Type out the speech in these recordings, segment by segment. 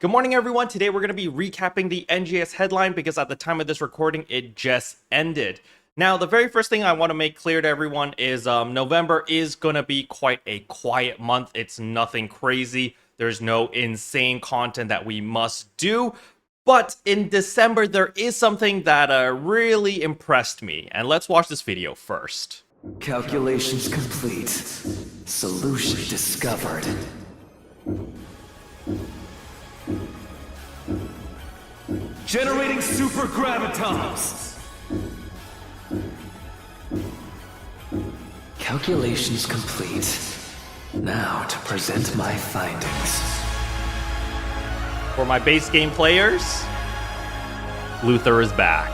Good morning, everyone. Today we're going to be recapping the NGS headline because at the time of this recording, it just ended. Now, the very first thing I want to make clear to everyone is November is going to be quite a quiet month. It's nothing crazy. There's no insane content that we must do. But in December, there is something that really impressed me. And let's watch this video first. Calculations complete. Solution discovered. Generating super gravitons. Calculations complete. Now to present my findings. For my base game players, Luther is back.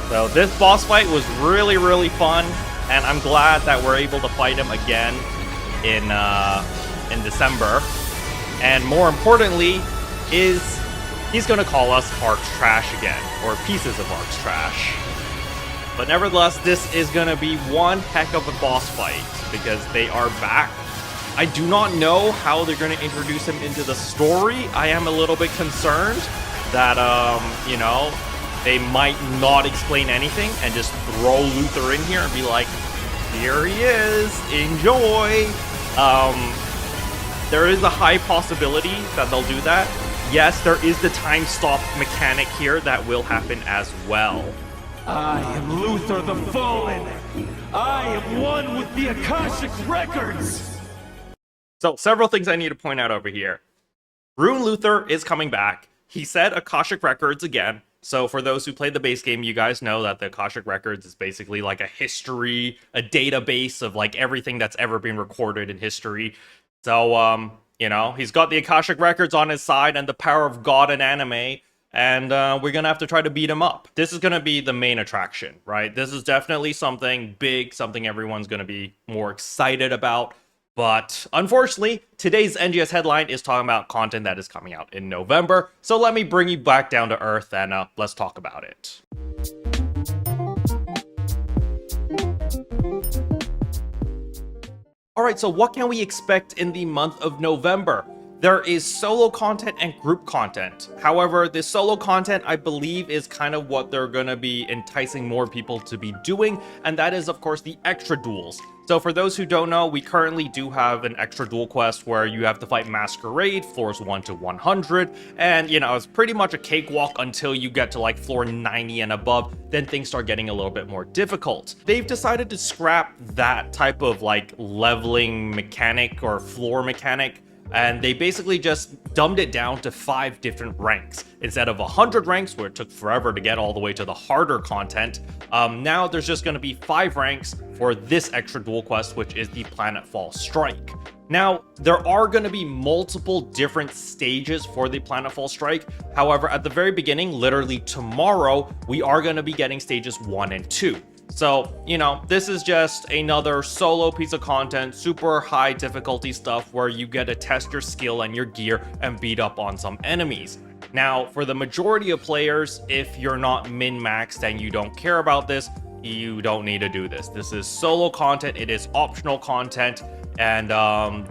So this boss fight was really fun, and I'm glad that we're able to fight him again in December. And more importantly, he's gonna call us ARKS trash again, or pieces of ARKS trash. But nevertheless, this is gonna be one heck of a boss fight because they are back. I do not know how they're gonna introduce him into the story. I am a little bit concerned that they might not explain anything and just throw Luther in here and be like, here he is, enjoy. There is a high possibility that they'll do that. Yes, there is the time stop mechanic here that will happen as well. I am Luther the Fallen. I am one with the Akashic Records. So, several things I need to point out over here. Rune Luther is coming back. He said Akashic Records again. So for those who played the base game, you guys know that the Akashic Records is basically like a history, a database of like everything that's ever been recorded in history. So, he's got the Akashic Records on his side and the power of God in anime, and we're going to have to try to beat him up. This is going to be the main attraction, right? This is definitely something big, something everyone's going to be more excited about. But unfortunately, today's NGS headline is talking about content that is coming out in November. So let me bring you back down to earth and let's talk about it. Alright, so what can we expect in the month of November? There is solo content and group content. However, the solo content, I believe, is kind of what they're going to be enticing more people to be doing, and that is, of course, the extra duels. So for those who don't know, we currently do have an extra duel quest where you have to fight Masquerade, floors 1 to 100, and, it's pretty much a cakewalk until you get to, like, floor 90 and above, then things start getting a little bit more difficult. They've decided to scrap that type of, like, leveling mechanic or floor mechanic, and they basically just dumbed it down to 5 different ranks. Instead of 100 ranks, where it took forever to get all the way to the harder content, now there's just going to be 5 ranks for this extra duel quest, which is the Planetfall Strike. Now, there are going to be multiple different stages for the Planetfall Strike. However, at the very beginning, literally tomorrow, we are going to be getting stages 1 and 2. So, this is just another solo piece of content, super high difficulty stuff where you get to test your skill and your gear and beat up on some enemies. Now, for the majority of players, if you're not min-maxed and you don't care about this, you don't need to do this. This is solo content, it is optional content, and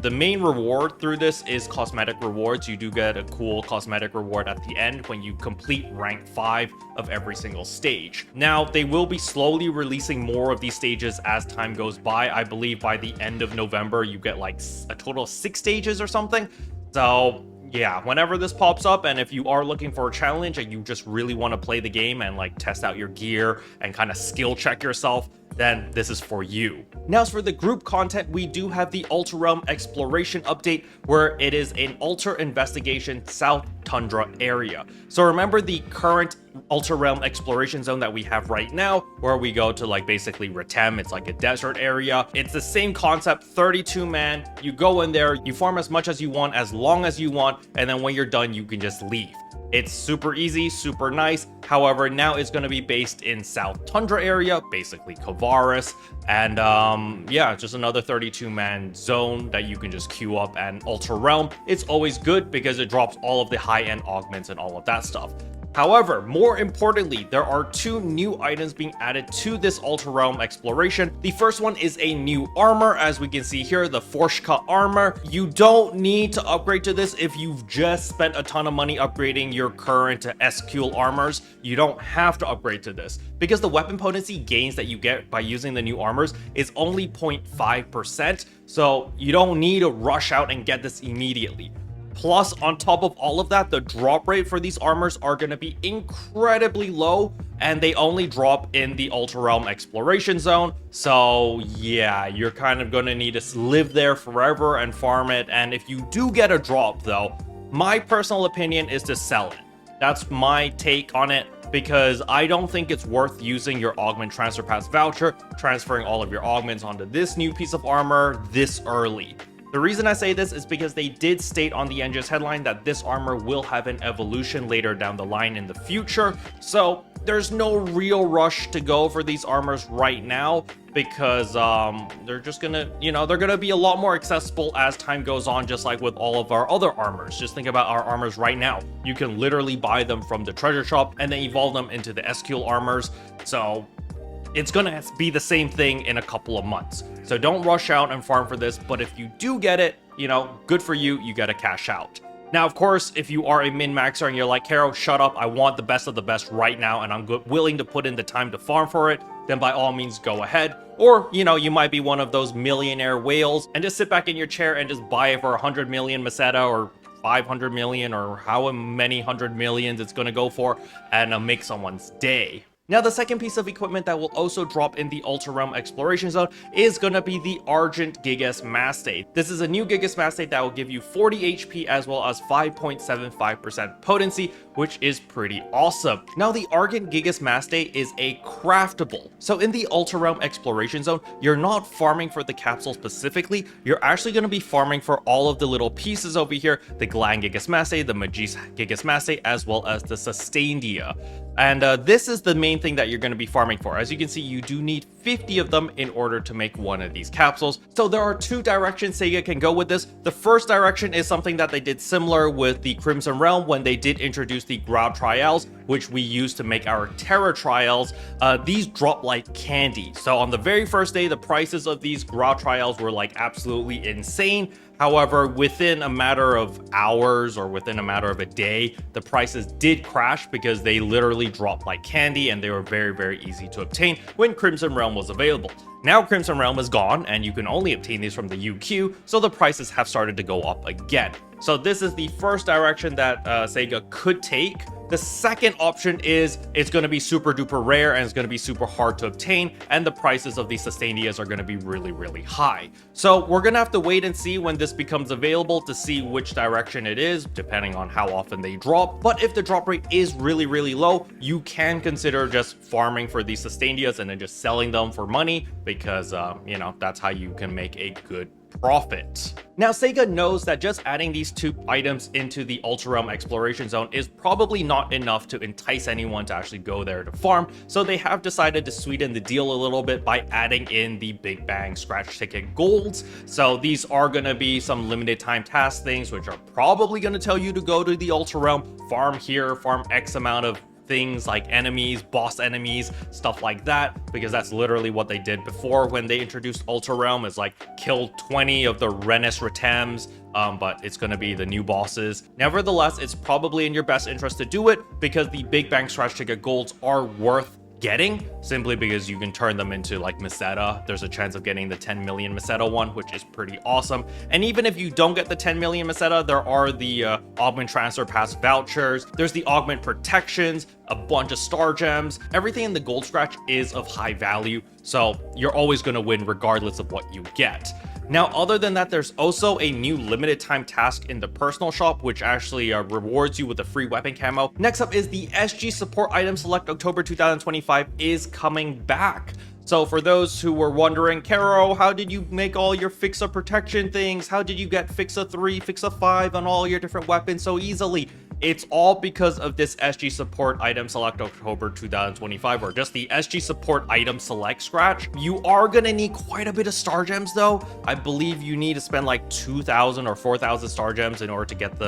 the main reward through this is cosmetic rewards. You do get a cool cosmetic reward at the end when you complete rank 5 of every single stage. Now, they will be slowly releasing more of these stages as time goes by. I believe by the end of November, you get like a total of 6 stages or something. So yeah, whenever this pops up, and if you are looking for a challenge and you just really want to play the game and like test out your gear and kind of skill check yourself, then this is for you. Now, as for the group content, we do have the Ultra Realm Exploration update, where it is an Ultra Investigation South Tundra area. So remember the current Ultra Realm Exploration Zone that we have right now, where we go to like basically Retem. It's like a desert area. It's the same concept, 32 man. You go in there, you farm as much as you want, as long as you want, and then when you're done, you can just leave. It's super easy, super nice. However, now it's going to be based in South Tundra area, basically Kavaris. And yeah, just another 32-man zone that you can just queue up and Ultra Realm. It's always good because it drops all of the high-end augments and all of that stuff. However, more importantly, there are 2 new items being added to this Ultra Realm exploration. The first one is a new armor, as we can see here, the Forshka armor. You don't need to upgrade to this if you've just spent a ton of money upgrading your current SQL armors. You don't have to upgrade to this, because the weapon potency gains that you get by using the new armors is only 0.5%, so you don't need to rush out and get this immediately. Plus, on top of all of that, the drop rate for these armors are going to be incredibly low, and they only drop in the Ultra Realm exploration zone. So yeah, you're kind of going to need to live there forever and farm it. And if you do get a drop though, my personal opinion is to sell it. That's my take on it, because I don't think it's worth using your augment transfer pass voucher, transferring all of your augments onto this new piece of armor this early. The reason I say this is because they did state on the NGS headline that this armor will have an evolution later down the line in the future, so there's no real rush to go for these armors right now, because they're just gonna, they're gonna be a lot more accessible as time goes on, just like with all of our other armors. Just think about our armors right now. You can literally buy them from the treasure shop and then evolve them into the SQL armors, so it's gonna be the same thing in a couple of months. So don't rush out and farm for this, but if you do get it, good for you, you gotta cash out. Now, of course, if you are a min-maxer and you're like, Karo, shut up, I want the best of the best right now, and I'm willing to put in the time to farm for it, then by all means go ahead. Or, you might be one of those millionaire whales and just sit back in your chair and just buy it for 100 million Meseta or 500 million or how many 100 millions it's gonna go for, and make someone's day. Now, the second piece of equipment that will also drop in the Ultra Realm Exploration Zone is going to be the Argent Gigas Mastate. This is a new Gigas Mastate that will give you 40 HP as well as 5.75% potency, which is pretty awesome. Now, the Argent Gigas Mastate is a craftable. So in the Ultra Realm Exploration Zone, you're not farming for the capsule specifically, you're actually going to be farming for all of the little pieces over here, the Gland Gigas Mastate, the Magis Gigas Mastate, as well as the Sustaindia. And this is the main thing that you're going to be farming for. As you can see, you do need 50 of them in order to make one of these capsules. So there are 2 directions Sega can go with this. The first direction is something that they did similar with the Crimson Realm when they did introduce the Grau Trials, which we use to make our Terra Trials. These drop like candy. So on the very first day, the prices of these Grau Trials were like absolutely insane. However, within a matter of hours or within a matter of a day, the prices did crash because they literally dropped like candy, and they were very, very easy to obtain when Crimson Realm was available. Now Crimson Realm is gone, and you can only obtain these from the UQ, so the prices have started to go up again. So this is the first direction that Sega could take. The second option is it's going to be super duper rare and it's going to be super hard to obtain, and the prices of these Sustainias are going to be really, really high. So we're going to have to wait and see when this becomes available to see which direction it is, depending on how often they drop. But if the drop rate is really, really low, you can consider just farming for these Sustainias and then just selling them for money, because, that's how you can make a good profit. Now, Sega knows that just adding these 2 items into the Ultra Realm Exploration Zone is probably not enough to entice anyone to actually go there to farm, so they have decided to sweeten the deal a little bit by adding in the Big Bang Scratch Ticket Golds. So these are going to be some limited time task things, which are probably going to tell you to go to the Ultra Realm, farm here, farm X amount of things like enemies, boss enemies, stuff like that, because that's literally what they did before when they introduced Ultra Realm, is like kill 20 of the Renis Retems, but it's going to be the new bosses. Nevertheless, it's probably in your best interest to do it, because the Big Bang Scratch Ticket Golds are worth getting, simply because you can turn them into like Meseta. There's a chance of getting the 10 million Meseta one, which is pretty awesome. And even if you don't get the 10 million Meseta, there are the Augment Transfer Pass vouchers, there's the Augment Protections, a bunch of Star Gems. Everything in the Gold Scratch is of high value, so you're always going to win regardless of what you get. Now, other than that, there's also a new limited time task in the personal shop, which actually rewards you with a free weapon camo. Next up is the SG support item select October 2025 is coming back. So for those who were wondering, Karo, how did you make all your Fixa protection things? How did you get Fixa 3, Fixa 5 on all your different weapons so easily? It's all because of this SG support item select October 2025, or just the SG support item select scratch. You are gonna need quite a bit of star gems though. I believe you need to spend like 2,000 or 4,000 star gems in order to get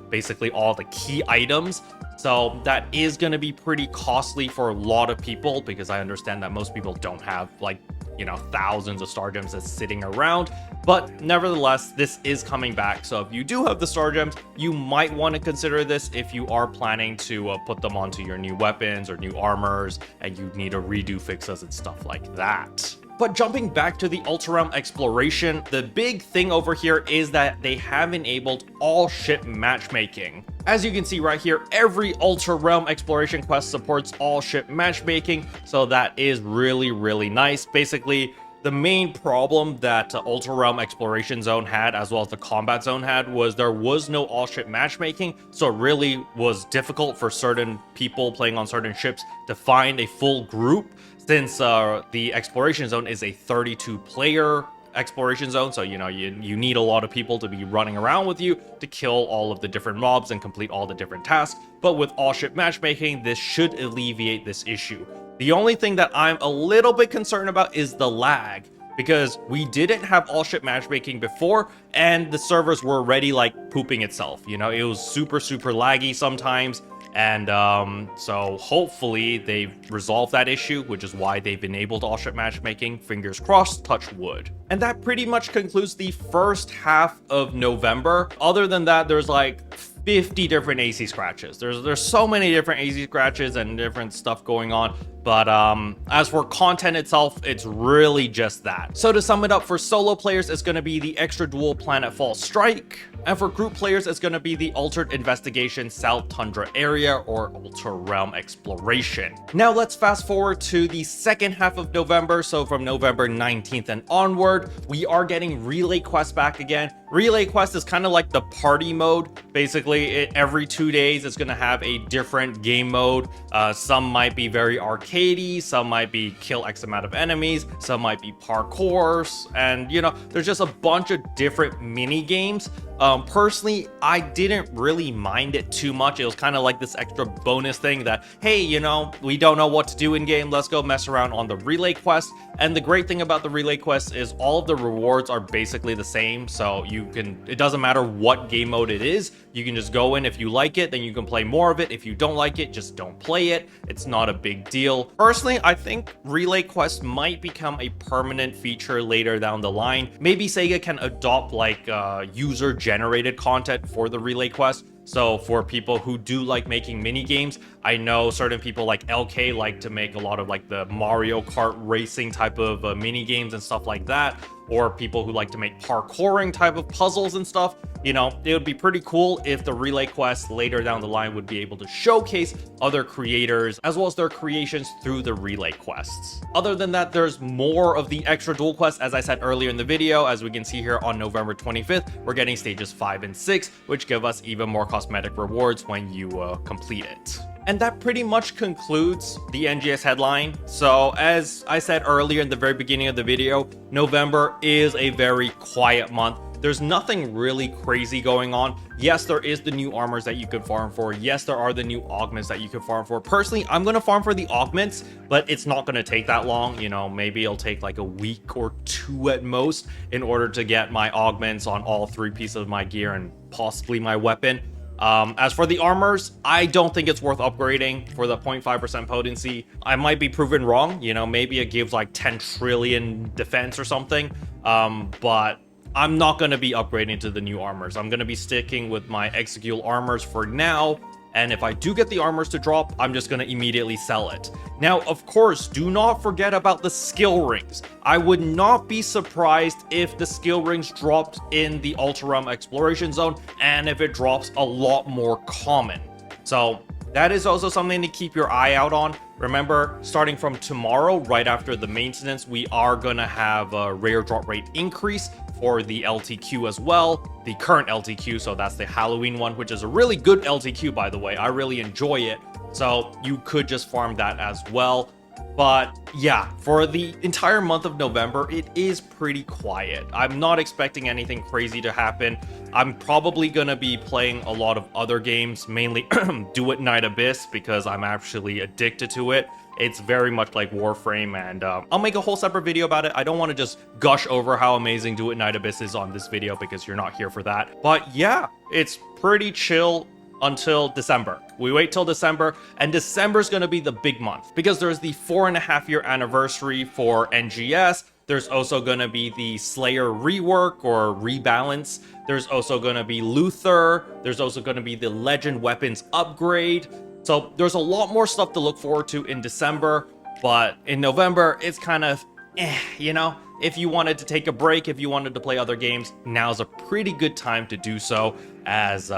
basically all the key items. So that is going to be pretty costly for a lot of people, because I understand that most people don't have like, you know, thousands of star gems that's sitting around. But nevertheless, this is coming back. So if you do have the star gems, you might want to consider this if you are planning to put them onto your new weapons or new armors, and you need to redo fixes and stuff like that. But jumping back to the Ultra Realm exploration, the big thing over here is that they have enabled all ship matchmaking. As you can see right here, every Ultra Realm exploration quest supports all ship matchmaking, so that is really, really nice. Basically, the main problem that Ultra Realm Exploration Zone had, as well as the Combat Zone had, was there was no all-ship matchmaking, so it really was difficult for certain people playing on certain ships to find a full group, since the Exploration Zone is a 32-player exploration zone, so you know you need a lot of people to be running around with you to kill all of the different mobs and complete all the different tasks. But with all-ship matchmaking, this should alleviate this issue. The only thing that I'm a little bit concerned about is the lag, because we didn't have all-ship matchmaking before, and the servers were already like pooping itself. You know, it was super laggy sometimes. And so hopefully they've resolved that issue, which is why they've enabled all-ship matchmaking. Fingers crossed, touch wood. And that pretty much concludes the first half of November. Other than that, there's like 50 different AC scratches. There's so many different AC scratches and different stuff going on. But as for content itself, it's really just that. So to sum it up, for solo players, it's going to be the extra Duel Planetfall Strike. And for group players, it's going to be the Altered Investigation South Tundra Area, or Ultra Realm Exploration. Now let's fast forward to the second half of November. So from November 19th and onward, we are getting Relay Quest back again. Relay Quest is kind of like the party mode. Basically, every 2 days, it's going to have a different game mode. Some might be very arcadey, some might be kill X amount of enemies, some might be parkours, and you know, there's just a bunch of different mini games. Personally, I didn't really mind it too much. It was kind of like this extra bonus thing that, hey, you know, we don't know what to do in game, let's go mess around on the Relay Quest. And the great thing about the Relay Quest is all of the rewards are basically the same, so it doesn't matter what game mode it is, you can just go in. If you like it, then you can play more of it. If you don't like it, just don't play it. It's not a big deal. Personally, I think Relay Quest might become a permanent feature later down the line. Maybe Sega can adopt like user-generated content for the Relay Quest. So for people who do like making mini games, I know certain people like LK like to make a lot of like the Mario Kart racing type of mini games and stuff like that, or people who like to make parkouring type of puzzles and stuff. You know, it would be pretty cool if the Relay Quest later down the line would be able to showcase other creators as well as their creations through the Relay Quests. Other than that, there's more of the extra Duel Quests, as I said earlier in the video. As we can see here on November 25th, we're getting stages 5 and 6, which give us even more cosmetic rewards when you complete it. And that pretty much concludes the NGS headline. So as I said earlier in the very beginning of the video, November is a very quiet month. There's nothing really crazy going on. Yes, there is the new armors that you could farm for. Yes, there are the new augments that you could farm for. Personally, I'm going to farm for the augments, but it's not going to take that long. You know, maybe it'll take like a week or 2 at most in order to get my augments on all 3 pieces of my gear and possibly my weapon. As for the armors, I don't think it's worth upgrading for the 0.5% potency. I might be proven wrong, you know, maybe it gives like 10 trillion defense or something, but I'm not going to be upgrading to the new armors. I'm going to be sticking with my Execute armors for now, and if I do get the armors to drop, I'm just going to immediately sell it. Now, of course, do not forget about the skill rings. I would not be surprised if the skill rings dropped in the Ultra Realm Exploration Zone, and if it drops a lot more common. So that is also something to keep your eye out on. Remember, starting from tomorrow, right after the maintenance, we are going to have a rare drop rate increase for the LTQ as well, the current LTQ, so that's the Halloween one, which is a really good LTQ, by the way. I really enjoy it, so you could just farm that as well. But yeah, for the entire month of November, it is pretty quiet. I'm not expecting anything crazy to happen. I'm probably going to be playing a lot of other games, mainly Do It Night Abyss, because I'm actually addicted to it. It's very much like Warframe, and I'll make a whole separate video about it. I don't want to just gush over how amazing Do It Night Abyss is on this video, because you're not here for that. But yeah, it's pretty chill. until December. We wait till December, and December's gonna be the big month because there's the 4.5-year anniversary for NGS. There's also gonna be the Slayer rework or rebalance. There's also gonna be Luther. There's also gonna be the Legend weapons upgrade. So there's a lot more stuff to look forward to in December, but in November, it's kind of you know? If you wanted to take a break, if you wanted to play other games, now's a pretty good time to do so, as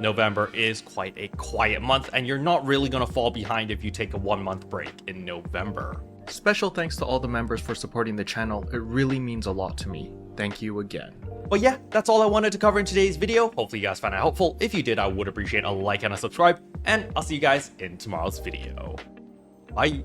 November is quite a quiet month, and you're not really going to fall behind if you take a 1-month break in November. Special thanks to all the members for supporting the channel. It really means a lot to me. Thank you again. But yeah, that's all I wanted to cover in today's video. Hopefully you guys found it helpful. If you did, I would appreciate a like and a subscribe, and I'll see you guys in tomorrow's video. Bye!